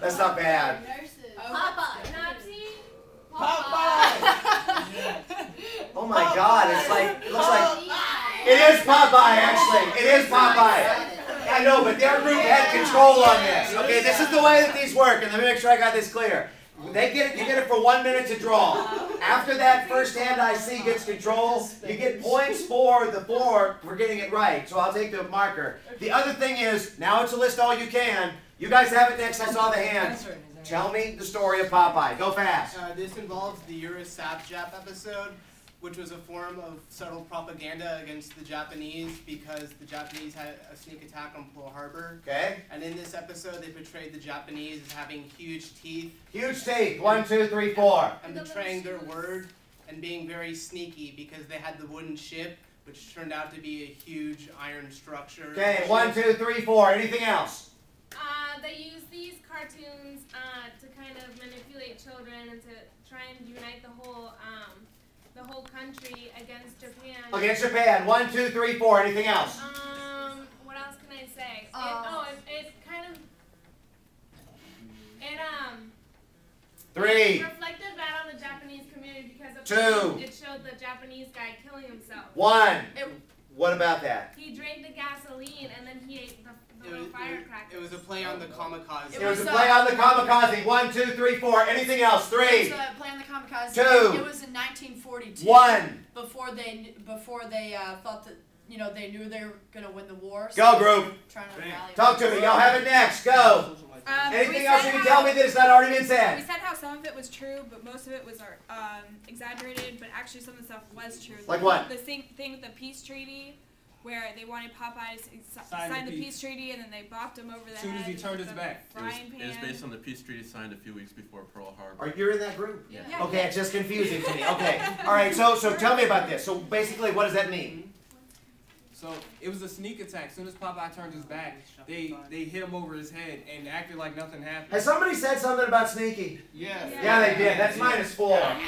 That's not bad. Popeye. Oh my God! It's like, it looks like it is Popeye. Actually, it is Popeye. I know, but their group had control on this. Okay, this is the way that these work, and let me make sure I got this clear. They get it. You get it for 1 minute to draw. After that first hand I see gets control, you get points for the floor for getting it right. So I'll take the marker. The other thing is, now it's a list all you can. You guys have it next. I saw the hand. Tell me the story of Popeye. Go fast. This involves the Eurosap-Jap episode, which was a form of subtle propaganda against the Japanese because the Japanese had a sneak attack on Pearl Harbor. Okay. And in this episode, they portrayed the Japanese as having huge teeth. Huge teeth. 1, 2, 3, 4. And betraying their word and being very sneaky because they had the wooden ship, which turned out to be a huge iron structure. Okay. 1, 2, 3, 4. Anything else? They use these cartoons to kind of manipulate children and to try and unite the whole country against Japan. Against Japan. 1, 2, 3, 4. Anything else? What else can I say? It kind of 3. It reflected bad on the Japanese community because of 2. It showed the Japanese guy killing himself. 1. What about that? He drank the gasoline and then he ate the little firecrackers. It was a play on the kamikaze. It was a play on the kamikaze. 1, 2, 3, 4. Anything else? 3. It was a play on the kamikaze. 2. It was in 1942. 1. Before they thought that they knew they were gonna win the war. Go group. Trying to rally. Talk to me. Y'all have it next. Go. Anything else you can tell me that has not already been said? We said how some of it was true, but most of it was exaggerated. But actually, some of the stuff was true. Like what? The same thing with the peace treaty, where they wanted Popeye to sign the peace treaty, and then they bopped him over the head. As soon as he turned his back. It was based on the peace treaty signed a few weeks before Pearl Harbor. Are you in that group? Yeah. Okay, it's just confusing to me. Okay. All right, so tell me about this. So basically, what does that mean? So it was a sneak attack. As soon as Popeye turned his back, they hit him over his head and acted like nothing happened. Has somebody said something about sneaky? Yeah. Yeah, they did. That's -4.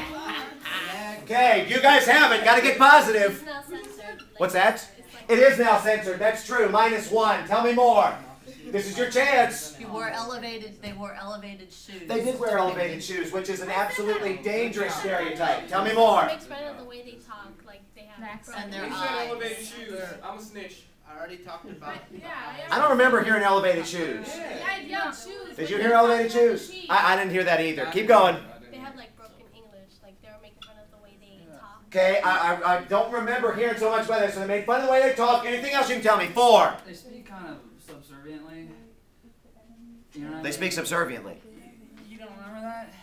Okay, you guys have it. Got to get positive. It's now censored. What's that? It is now censored. That's true. -1. Tell me more. This is your chance. They wore elevated shoes. They did wear elevated shoes, which is an absolutely dangerous stereotype. Tell me more. It makes fun of the way they talk, like they have. And their You said eyes. elevated shoes. I'm a snitch. I already talked about I don't remember hearing elevated shoes. Yeah, shoes. Did you hear elevated shoes? I didn't hear that either. Keep going. They have like broken English, like they were making fun of the way they talk. Okay, I don't remember hearing so much about this. So they made fun of the way they talk. Anything else you can tell me? 4. They speak kind of subserviently. You know what I They mean? speak subserviently. You don't remember that?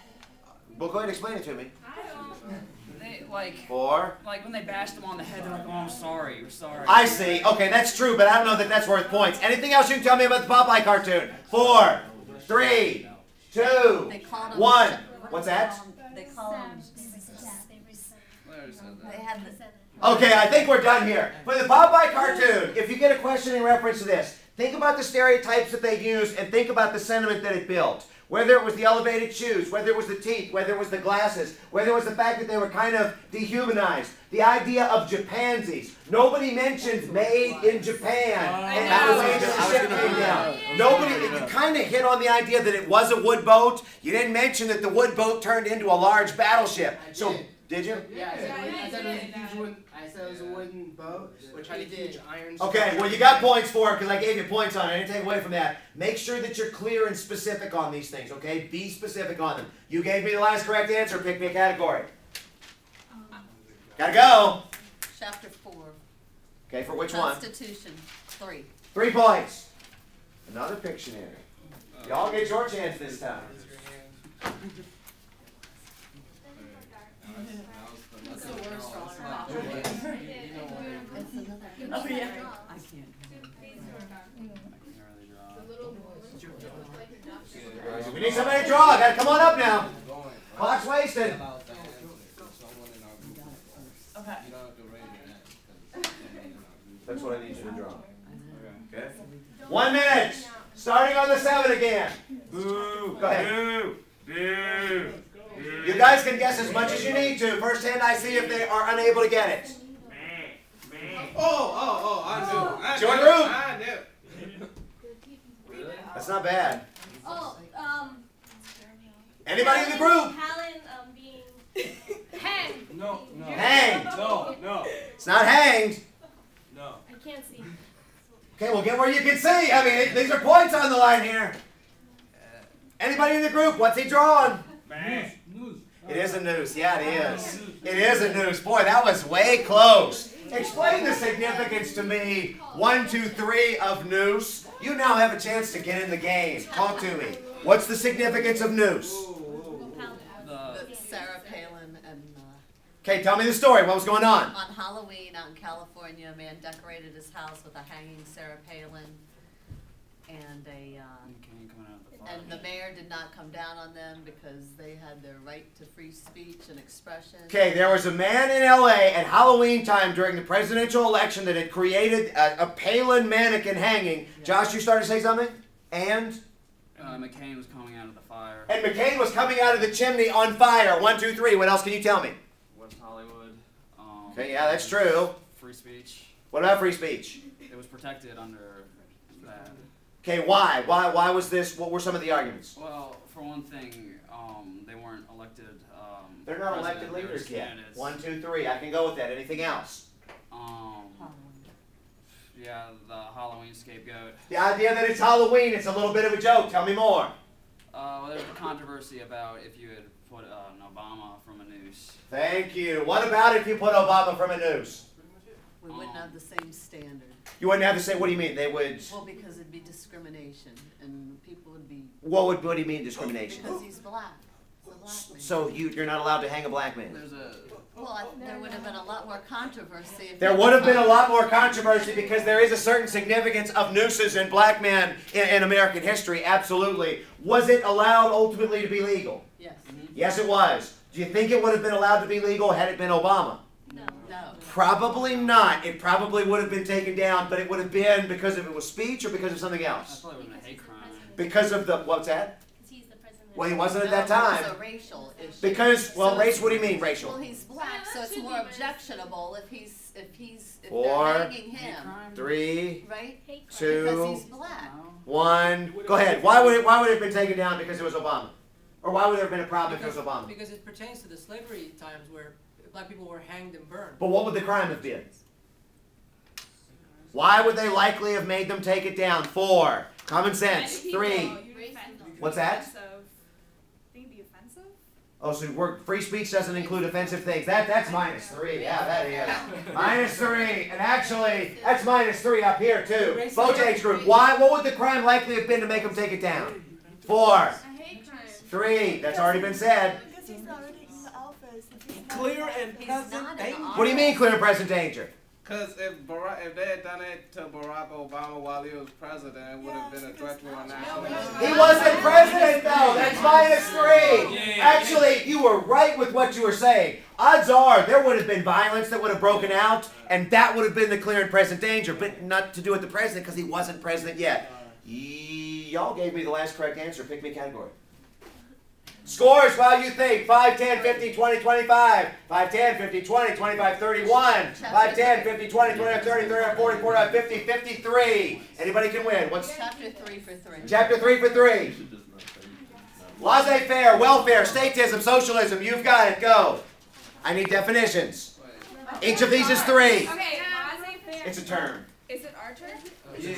Well, go ahead and explain it to me. I don't. They 4. like when they bashed them on the head, they're like, "Oh, I'm sorry, we're sorry." I see. Okay, that's true, but I don't know that that's worth points. Anything else you can tell me about the Popeye cartoon? 4, 3, 2, They called 1. What's that? They call them. They had the. Okay, I think we're done here. For the Popeye cartoon, if you get a question in reference to this, think about the stereotypes that they used and think about the sentiment that it built. Whether it was the elevated shoes, whether it was the teeth, whether it was the glasses, whether it was the fact that they were kind of dehumanized. The idea of Japansies. Nobody mentioned made in Japan and the way that the ship came down. Nobody, you kind of hit on the idea that it was a wood boat. You didn't mention that the wood boat turned into a large battleship. So, did you? Yeah, I said it was a wooden boat, which had a huge iron structure. Okay, well you got points for it because I gave you points on it. I didn't take away from that. Make sure that you're clear and specific on these things, okay? Be specific on them. You gave me the last correct answer. Pick me a category. Gotta go. Chapter 4. Okay, for which one? Constitution. 3. 3 points. Another Pictionary. Y'all get your chance this time. That's the worst one. Oh yeah. I can't. We need somebody to draw. Gotta come on up now. Clock's wasted. Okay. That's what I need you to draw. Okay. 1 minute. Starting on the 7 again. Boo. Go ahead. Boo. Boo. You guys can guess as much as you need to. First hand I see if they are unable to get it. I knew. Your group. I knew. That's not bad. Anybody in the group? Helen being hanged. No. Hanged. No. It's not hanged. No. I can't see. Okay, well, get where you can see. I mean, these are points on the line here. Anybody in the group? What's he drawing? News. It is a noose. Yeah, it is. It is a noose. Boy, that was way close. Explain the significance to me. 1, 2, 3 of noose. You now have a chance to get in the game. Talk to me. What's the significance of noose? Sarah Palin and Okay, tell me the story. What was going on? on Halloween out in California, a man decorated his house with a hanging Sarah Palin, and the mayor did not come down on them because they had their right to free speech and expression. Okay, there was a man in LA at Halloween time during the presidential election that had created a Palin mannequin hanging. Josh, you started to say something? And? McCain was coming out of the fire. And McCain was coming out of the chimney on fire. 1, 2, 3. What else can you tell me? West Hollywood. Okay, yeah, that's true. Free speech. What about free speech? It was protected under that. Okay, why? Why was this? What were some of the arguments? Well, for one thing, they weren't elected. They're not elected president, they were leaders yet. candidates. 1, 2, 3. I can go with that. Anything else? Yeah, the Halloween scapegoat. The idea that it's Halloween, it's a little bit of a joke. Tell me more. Well, there's a controversy about if you had put an Obama from a noose. Thank you. What about if you put Obama from a noose? We wouldn't have the same standard. You wouldn't have to say, what do you mean? They would... Well, because it'd be discrimination, and people would be... What do you mean discrimination? Because he's black. He's a black man. So you're not allowed to hang a black man? There's a... Well, there would have been a lot more controversy. If There would have been a lot more controversy because there is a certain significance of nooses in black men in American history, absolutely. Was it allowed ultimately to be legal? Yes. Yes, it was. Do you think it would have been allowed to be legal had it been Obama? No. Probably not. It probably would have been taken down, but it would have been because of it was speech or because of something I else? thought it would have been a hate crime. Because of the, what's that? He's the president. Well, he wasn't at that It time. was a racial issue. Because, well, So race, what do you mean, Well, racial? he's black, so it's more objectionable if 4, they're hanging him, 3, right? Hate crime. 2, Because he's black. 1. Go ahead. Why would it have been taken down because it was Obama? Or why would there have been a problem if it was Obama? Because it pertains to the slavery times where black people were hanged and burned. But what would the crime have been? Why would they likely have made them take it down? 4. Common sense. 3. What's that? Think it'd be offensive? Oh, so free speech doesn't include offensive things. That's -3. Yeah, that is. -3. And actually, that's -3 up here, too. Bojangles group. Why? What would the crime likely have been to make them take it down? 4. I hate crime. 3. That's already been said. Because he's already in the office. Clear and He's present not in the danger. What do you mean, clear and present danger? Because if they had done it to Barack Obama while he was president, it would have been a threat to our national security. He wasn't president, though. That's -3. Actually, you were right with what you were saying. Odds are there would have been violence that would have broken out, and that would have been the clear and present danger, but not to do with the president because he wasn't president yet. Y'all gave me the last correct answer. Pick me a category. Scores while you think. 5, 10, 15, 20, 25. 5, 10, 15, 20, 25, 31. 5, 10, 15, 20, 25, 30, 35, 40, 45, 50, 53. Anybody can win. What's Chapter 3 for 3. Chapter 3 for 3? Laissez-faire, welfare, statism, socialism. You've got it. Go. I need definitions. Each of these is 3. Okay, laissez-faire. It's a term. Is it our turn? Yeah.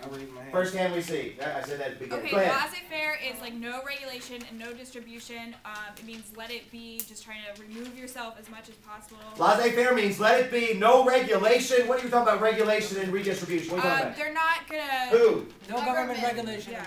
I raised my hand. First hand we see. I said that at the beginning. Okay, Go ahead. laissez-faire is like no regulation and no distribution. It means let it be, just trying to remove yourself as much as possible. Laissez-faire means let it be, no regulation. What are you talking about, regulation and redistribution? What are you talking about? They're not gonna... Who? No government regulation. Yeah.